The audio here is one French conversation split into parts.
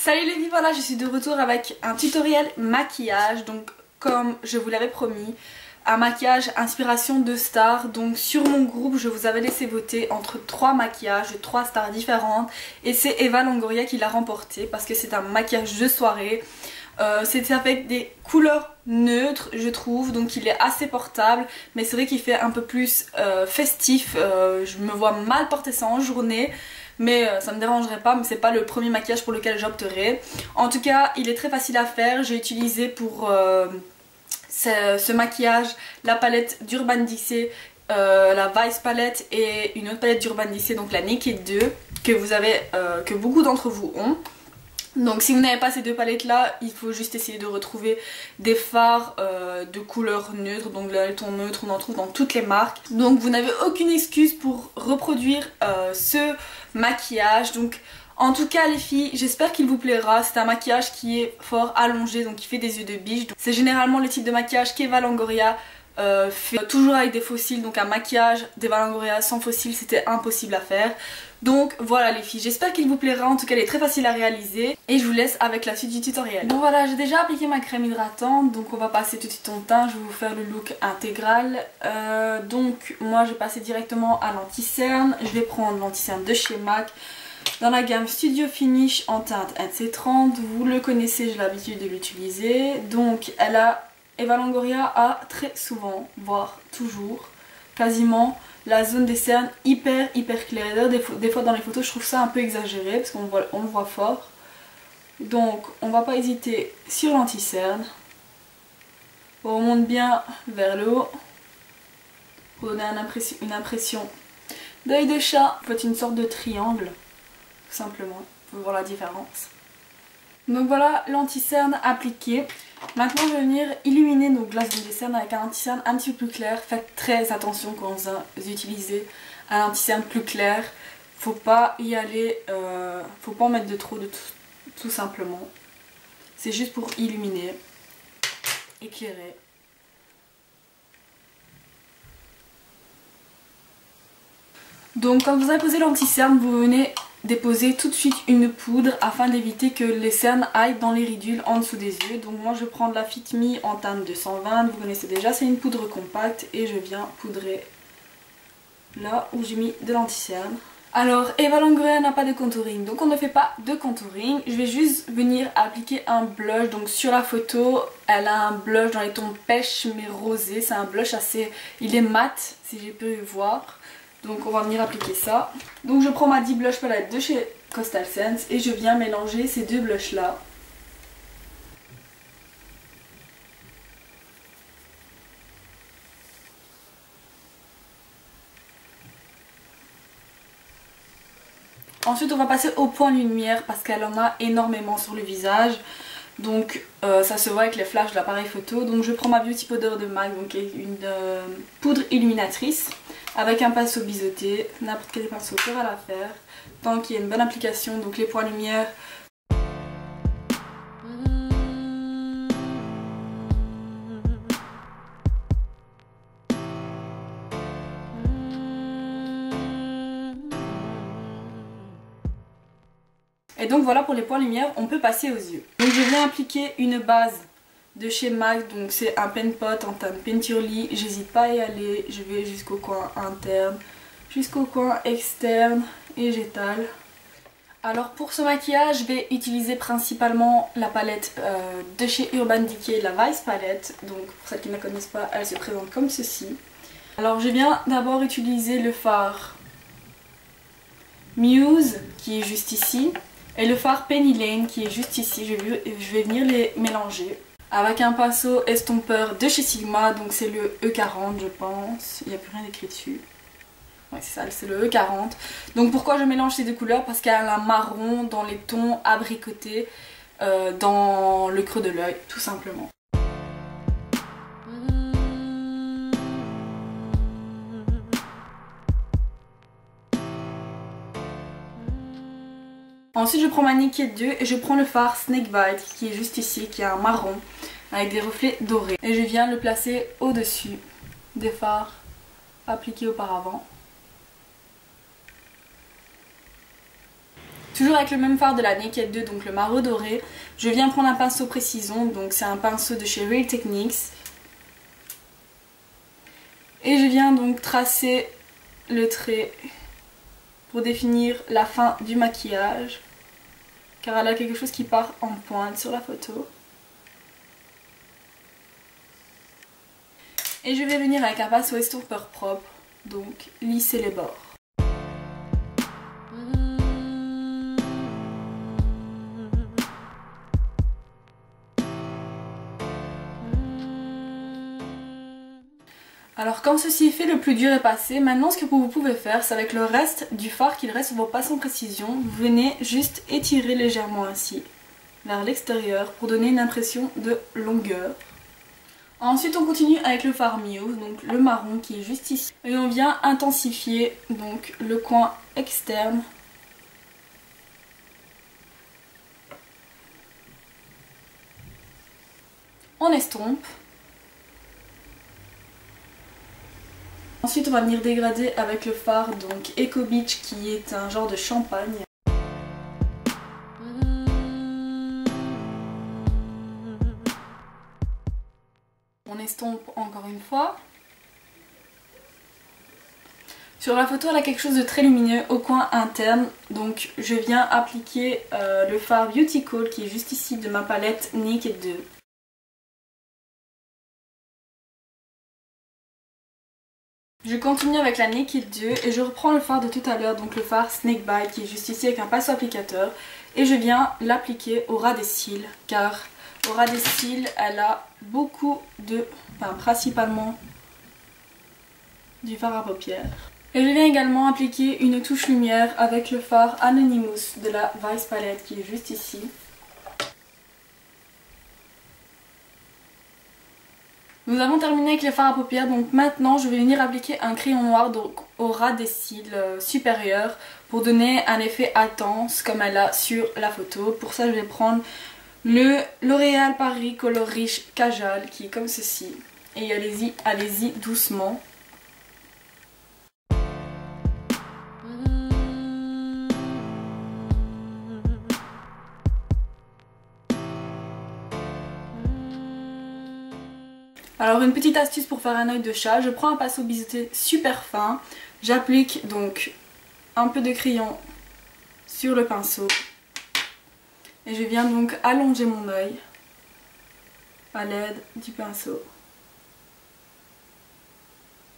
Salut les filles, voilà je suis de retour avec un tutoriel maquillage. Donc comme je vous l'avais promis, un maquillage inspiration de stars. Donc sur mon groupe je vous avais laissé voter entre 3 maquillages de 3 stars différentes. Et c'est Eva Longoria qui l'a remporté parce que c'est un maquillage de soirée. C'est avec des couleurs neutres je trouve, donc il est assez portable, mais c'est vrai qu'il fait un peu plus festif. Je me vois mal porter ça en journée, mais ça me dérangerait pas, mais c'est pas le premier maquillage pour lequel j'opterai. En tout cas il est très facile à faire. J'ai utilisé pour ce maquillage la palette d'Urban Decay, la Vice palette et une autre palette d'Urban Decay, donc la Naked 2 que beaucoup d'entre vous ont. Donc si vous n'avez pas ces deux palettes là, il faut juste essayer de retrouver des fards de couleur neutre. Donc là le ton neutre on en trouve dans toutes les marques. Donc vous n'avez aucune excuse pour reproduire ce maquillage. Donc en tout cas les filles, j'espère qu'il vous plaira. C'est un maquillage qui est fort allongé, donc qui fait des yeux de biche. C'est généralement le type de maquillage qu'Eva Longoria fait toujours avec des faux cils. Donc un maquillage d'Eva Longoria sans faux cils c'était impossible à faire. Donc voilà les filles, j'espère qu'il vous plaira. En tout cas elle est très facile à réaliser et je vous laisse avec la suite du tutoriel. Bon voilà, j'ai déjà appliqué ma crème hydratante, donc on va passer tout de suite au teint. Je vais vous faire le look intégral. Donc moi je vais passer directement à l'anti-cerne. Je vais prendre l'anti-cerne de chez MAC dans la gamme Studio Finish en teinte NC30. Vous le connaissez, j'ai l'habitude de l'utiliser. Donc Eva Longoria a très souvent, voire toujours, quasiment la zone des cernes hyper claire. D'ailleurs des fois dans les photos je trouve ça un peu exagéré parce qu'on le voit fort. Donc on va pas hésiter sur l'anti-cerne. On remonte bien vers le haut pour donner une impression d'œil de chat. En fait une sorte de triangle tout simplement pour voir la différence. Donc voilà l'anti-cerne appliqué. Maintenant je vais venir illuminer nos glaces de cernes avec un anti-cerne un petit peu plus clair. Faites très attention quand vous utilisez un anti-cerne plus clair. Faut pas y aller, faut pas en mettre de trop tout simplement. C'est juste pour illuminer, éclairer. Donc quand vous avez posé l'anti-cerne, vous venez déposer tout de suite une poudre afin d'éviter que les cernes aillent dans les ridules en dessous des yeux. Donc moi je prends de la Fit Me en teinte 220, vous connaissez déjà, c'est une poudre compacte et je viens poudrer là où j'ai mis de l'anti-cerne. Alors Eva Longoria n'a pas de contouring, donc on ne fait pas de contouring. Je vais juste venir appliquer un blush. Donc sur la photo elle a un blush dans les tons pêche mais rosé. C'est un blush il est mat si j'ai pu voir. Donc on va venir appliquer ça. Donc je prends ma 10 Blush Palette de chez Coastal Scents et je viens mélanger ces deux blushs là. Ensuite on va passer au point lumière parce qu'elle en a énormément sur le visage. Donc ça se voit avec les flashs de l'appareil photo. Donc je prends ma Beauty Powder de MAC, donc une poudre illuminatrice. Avec un pinceau biseauté, n'importe quel pinceau fera l'affaire, tant qu'il y a une bonne application. Donc les points lumière. Et donc voilà pour les points lumière, on peut passer aux yeux. Donc je viens appliquer une base de chez MAC, donc c'est un pen pot en teinte Peinturely. J'hésite pas à y aller, je vais jusqu'au coin interne, jusqu'au coin externe et j'étale. Alors pour ce maquillage je vais utiliser principalement la palette de chez Urban Decay, la Vice palette. Donc pour celles qui ne la connaissent pas, elle se présente comme ceci. Alors je viens d'abord utiliser le fard Muse qui est juste ici et le fard Penny Lane qui est juste ici. Je vais venir les mélanger avec un pinceau estompeur de chez Sigma, donc c'est le E40 je pense, il n'y a plus rien écrit dessus. Ouais c'est ça, c'est le E40. Donc pourquoi je mélange ces deux couleurs? Parce qu'elle a un marron dans les tons abricotés dans le creux de l'œil, tout simplement. Ensuite je prends ma Naked 2 et je prends le fard Snakebite qui est juste ici, qui est un marron avec des reflets dorés. Et je viens le placer au-dessus des fards appliqués auparavant. Toujours avec le même fard de la Naked 2, donc le marron doré, je viens prendre un pinceau précision, donc c'est un pinceau de chez Real Techniques. Et je viens donc tracer le trait pour définir la fin du maquillage, car elle a quelque chose qui part en pointe sur la photo. Et je vais venir avec un pinceau estompeur propre, donc lisser les bords. Alors quand ceci est fait, le plus dur est passé. Maintenant ce que vous pouvez faire, c'est avec le reste du fard qu'il reste sur vos pinceaux précision, vous venez juste étirer légèrement ainsi vers l'extérieur pour donner une impression de longueur. Ensuite on continue avec le fard Muse, donc le marron qui est juste ici. Et on vient intensifier donc le coin externe. On estompe. Ensuite on va venir dégrader avec le fard donc Eco Beach qui est un genre de champagne. On estompe encore une fois. Sur la photo elle a quelque chose de très lumineux au coin interne, donc je viens appliquer le fard Beauty Call qui est juste ici de ma palette Naked 2. Je continue avec la Naked 2 et je reprends le fard de tout à l'heure, donc le fard Snake Bite qui est juste ici avec un pinceau applicateur. Et je viens l'appliquer au ras des cils, car au ras des cils elle a beaucoup de, enfin principalement du fard à paupières. Et je viens également appliquer une touche lumière avec le fard Anonymous de la Vice Palette qui est juste ici. Nous avons terminé avec les fards à paupières, donc maintenant je vais venir appliquer un crayon noir donc au ras des cils supérieurs pour donner un effet intense comme elle a sur la photo. Pour ça je vais prendre le L'Oréal Paris Color Rich Kajal qui est comme ceci. Et allez-y doucement. Alors une petite astuce pour faire un œil de chat, je prends un pinceau biseauté super fin, j'applique donc un peu de crayon sur le pinceau et je viens donc allonger mon œil à l'aide du pinceau.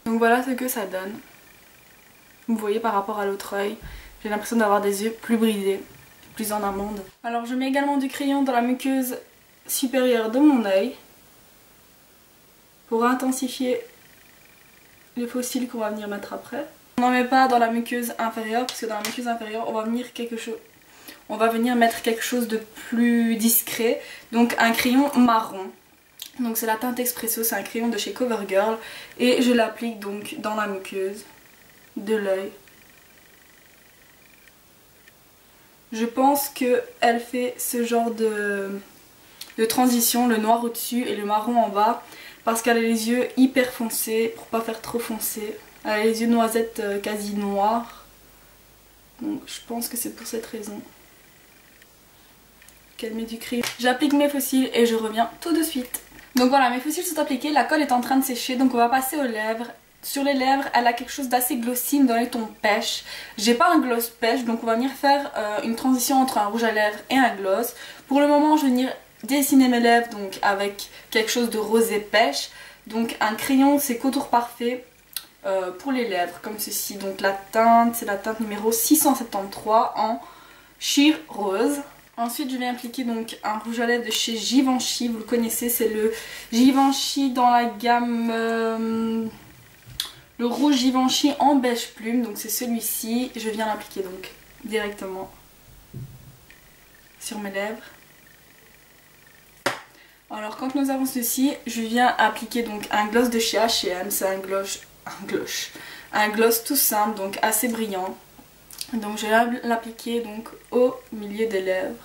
Donc voilà ce que ça donne. Vous voyez par rapport à l'autre œil, j'ai l'impression d'avoir des yeux plus brisés, plus en amande. Alors je mets également du crayon dans la muqueuse supérieure de mon œil pour intensifier les faux cils qu'on va venir mettre après. On n'en met pas dans la muqueuse inférieure parce que dans la muqueuse inférieure on va venir mettre quelque chose de plus discret, donc un crayon marron. Donc c'est la teinte Espresso, c'est un crayon de chez CoverGirl et je l'applique donc dans la muqueuse de l'œil. Je pense qu'elle fait ce genre de transition, le noir au-dessus et le marron en bas, parce qu'elle a les yeux hyper foncés, pour pas faire trop foncé. Elle a les yeux noisettes quasi noirs. Donc je pense que c'est pour cette raison qu'elle met du crayon. J'applique mes faux cils et je reviens tout de suite. Donc voilà, mes faux cils sont appliqués, la colle est en train de sécher, donc on va passer aux lèvres. Sur les lèvres, elle a quelque chose d'assez glossy dans les tons pêche. J'ai pas un gloss pêche, donc on va venir faire une transition entre un rouge à lèvres et un gloss. Pour le moment, je vais venir dessiner mes lèvres donc avec quelque chose de rosé pêche. Donc un crayon, c'est contour parfait pour les lèvres, comme ceci. Donc la teinte, c'est la teinte numéro 673 en sheer rose. Ensuite je vais appliquer donc un rouge à lèvres de chez Givenchy, vous le connaissez, c'est le Givenchy dans la gamme... le rouge Givenchy en beige plume, donc c'est celui-ci. Je viens l'appliquer donc directement sur mes lèvres. Alors quand nous avons ceci, je viens appliquer donc un gloss de chez H&M, c'est un gloss tout simple, donc assez brillant. Donc je vais l'appliquer donc au milieu des lèvres.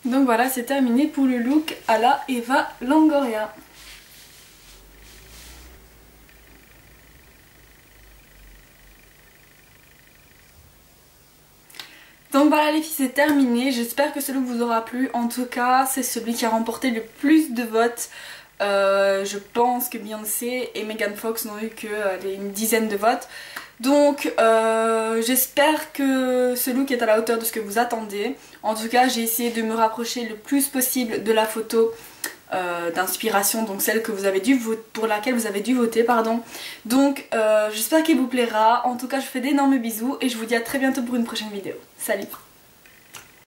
Donc voilà, c'est terminé pour le look à la Eva Longoria. Donc voilà les filles, c'est terminé, j'espère que ce look vous aura plu. En tout cas c'est celui qui a remporté le plus de votes. Je pense que Beyoncé et Megan Fox n'ont eu que une dizaine de votes. Donc j'espère que ce look est à la hauteur de ce que vous attendez. En tout cas j'ai essayé de me rapprocher le plus possible de la photo d'inspiration, donc celle que vous avez dû pour laquelle vous avez dû voter, pardon. Donc j'espère qu'il vous plaira. En tout cas je vous fais d'énormes bisous et je vous dis à très bientôt pour une prochaine vidéo. Salut!